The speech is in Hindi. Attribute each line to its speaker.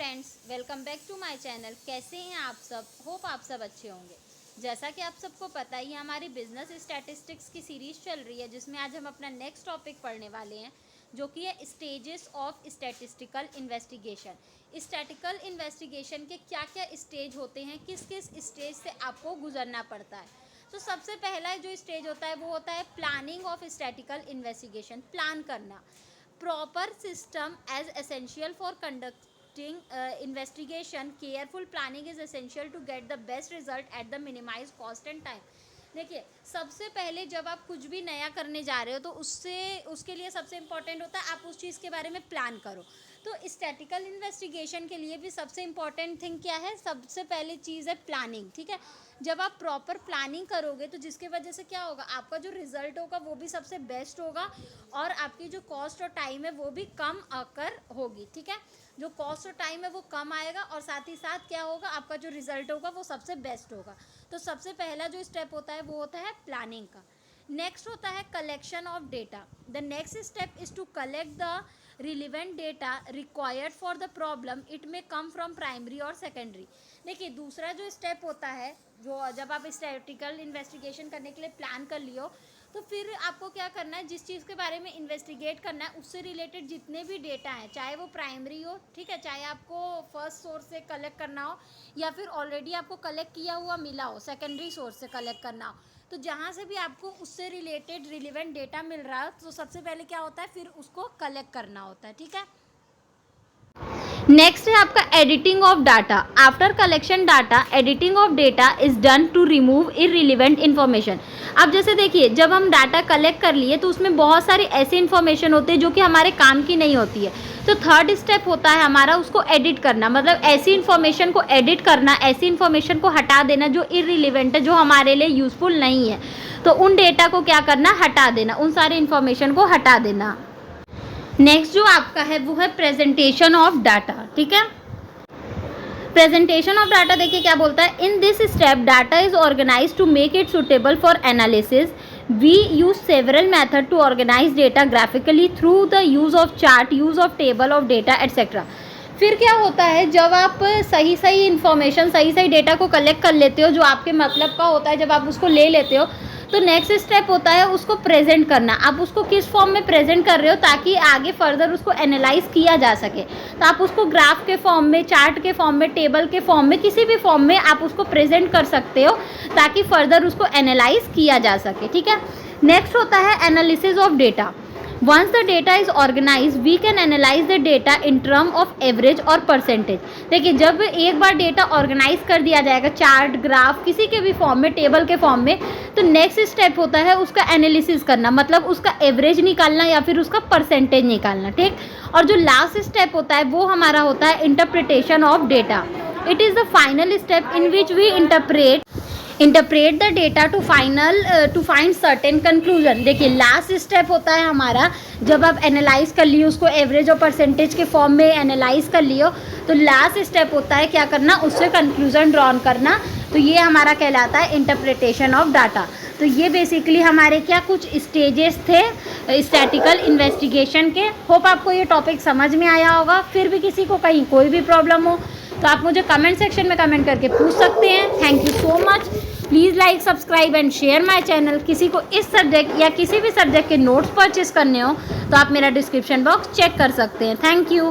Speaker 1: Friends, welcome back to my channel. कैसे हैं आप सब? होप आप सब अच्छे होंगे। जैसा कि आप सबको पता ही हमारी बिजनेस स्टैटिस्टिक्स की सीरीज़ चल रही है, जिसमें आज हम अपना नेक्स्ट टॉपिक पढ़ने वाले हैं, जो कि है stages of statistical investigation. Statistical investigation के क्या क्या स्टेज होते हैं, किस किस स्टेज से आपको गुजरना पड़ता है। तो सबसे पहला जो स्टेज होता है वो होता है planning of statistical investigation. Plan करना। Proper system as essential for conducting investigation. Careful planning is essential to get the best result at the minimized cost and time. देखिए, सबसे पहले जब आप कुछ भी नया करने जा रहे हो तो उसके लिए सबसे इम्पॉर्टेंट होता है आप उस चीज़ के बारे में प्लान करो। तो स्टैटिकल इन्वेस्टिगेशन के लिए भी सबसे इम्पॉर्टेंट थिंग क्या है? सबसे पहली चीज़ है प्लानिंग। ठीक है, जब आप प्रॉपर प्लानिंग करोगे तो जिसके वजह से क्या होगा, आपका जो रिजल्ट होगा वो भी सबसे बेस्ट होगा और आपकी जो कॉस्ट और टाइम है वो भी कम आकर होगी। ठीक है, जो कॉस्ट और टाइम है वो कम आएगा और साथ ही साथ क्या होगा, आपका जो रिजल्ट होगा वो सबसे बेस्ट होगा। तो सबसे पहला जो स्टेप होता है वो होता है प्लानिंग का। नेक्स्ट होता है collection of data. The next step is to collect the relevant data required for the problem. It may come from primary और सेकेंडरी। देखिए, दूसरा जो स्टेप होता है, जो जब आप स्टैटिस्टिकल इन्वेस्टिगेशन करने के लिए प्लान कर लियो, तो फिर आपको क्या करना है, जिस चीज़ के बारे में इन्वेस्टिगेट करना है उससे रिलेटेड जितने भी डेटा हैं, चाहे वो प्राइमरी हो, ठीक है, चाहे आपको फर्स्ट सोर्स से कलेक्ट करना हो या फिर ऑलरेडी आपको कलेक्ट किया हुआ मिला हो, सेकेंडरी सोर्स से कलेक्ट करना हो, तो जहाँ से भी आपको उससे रिलेटेड रिलेवेंट डेटा मिल रहा है तो सबसे पहले क्या होता है, फिर उसको कलेक्ट करना होता है। ठीक है, नेक्स्ट है आपका editing of data. After collection data, editing of data is done to remove irrelevant information. अब जैसे देखिए, जब हम डाटा कलेक्ट कर लिए तो उसमें बहुत सारी ऐसी इन्फॉर्मेशन होती है जो कि हमारे काम की नहीं होती है। तो थर्ड स्टेप होता है हमारा उसको एडिट करना, मतलब ऐसी इन्फॉर्मेशन को एडिट करना, ऐसी इन्फॉर्मेशन को हटा देना जो इररिलेवेंट है, जो हमारे लिए यूजफुल नहीं है। तो उन डेटा को क्या करना, हटा देना, उन सारी इन्फॉर्मेशन को हटा देना। नेक्स्ट जो आपका है वो है प्रेजेंटेशन ऑफ डाटा। ठीक है, प्रेजेंटेशन ऑफ डाटा देखिए क्या बोलता है, in this step data is organise to make it suitable for analysis. We use several method to organise data graphically through the use of chart, use of table of data etcetera. फिर क्या होता है, जब आप सही इन्फॉर्मेशन, सही डेटा को कलेक्ट कर लेते हो जो आपके मतलब का होता है, जब आप उसको ले लेते हो तो नेक्स्ट स्टेप होता है उसको प्रेजेंट करना। आप उसको किस फॉर्म में प्रेजेंट कर रहे हो ताकि आगे फर्दर उसको एनालाइज किया जा सके। तो आप उसको ग्राफ के फॉर्म में, चार्ट के फॉर्म में, टेबल के फॉर्म में, किसी भी फॉर्म में आप उसको प्रेजेंट कर सकते हो ताकि फर्दर उसको एनालाइज किया जा सके। ठीक है, नेक्स्ट होता है analysis of data. Once the data is organized, we can analyze the data in term of average और percentage। देखिए, जब एक बार डेटा ऑर्गेनाइज कर दिया जाएगा, चार्ट, ग्राफ, किसी के भी फॉर्म में, टेबल के फॉर्म में, तो नेक्स्ट स्टेप होता है उसका एनालिसिस करना, मतलब उसका एवरेज निकालना या फिर उसका परसेंटेज निकालना। ठीक, और जो लास्ट स्टेप होता है वो हमारा होता है interpretation of data. It is the final step in which we interpret the data to find certain conclusion. देखिए, लास्ट स्टेप होता है हमारा, जब आप एनालाइज कर लियो उसको एवरेज और परसेंटेज के फॉर्म में एनालाइज कर लियो, तो लास्ट स्टेप होता है क्या करना, उससे कंक्लूजन ड्रॉन करना। तो ये हमारा कहलाता है इंटरप्रिटेशन ऑफ डाटा। तो ये बेसिकली हमारे क्या कुछ स्टेजेस थे स्टैटिकल इन्वेस्टिगेशन के। होप आपको ये टॉपिक समझ में आया होगा। फिर भी किसी को कहीं कोई भी प्रॉब्लम हो तो आप मुझे कमेंट सेक्शन में कमेंट करके पूछ सकते हैं। Thank you so much. Please like, subscribe and share my channel. किसी को इस सब्जेक्ट या किसी भी सब्जेक्ट के नोट्स परचेस करने हो तो आप मेरा डिस्क्रिप्शन बॉक्स चेक कर सकते हैं। Thank you.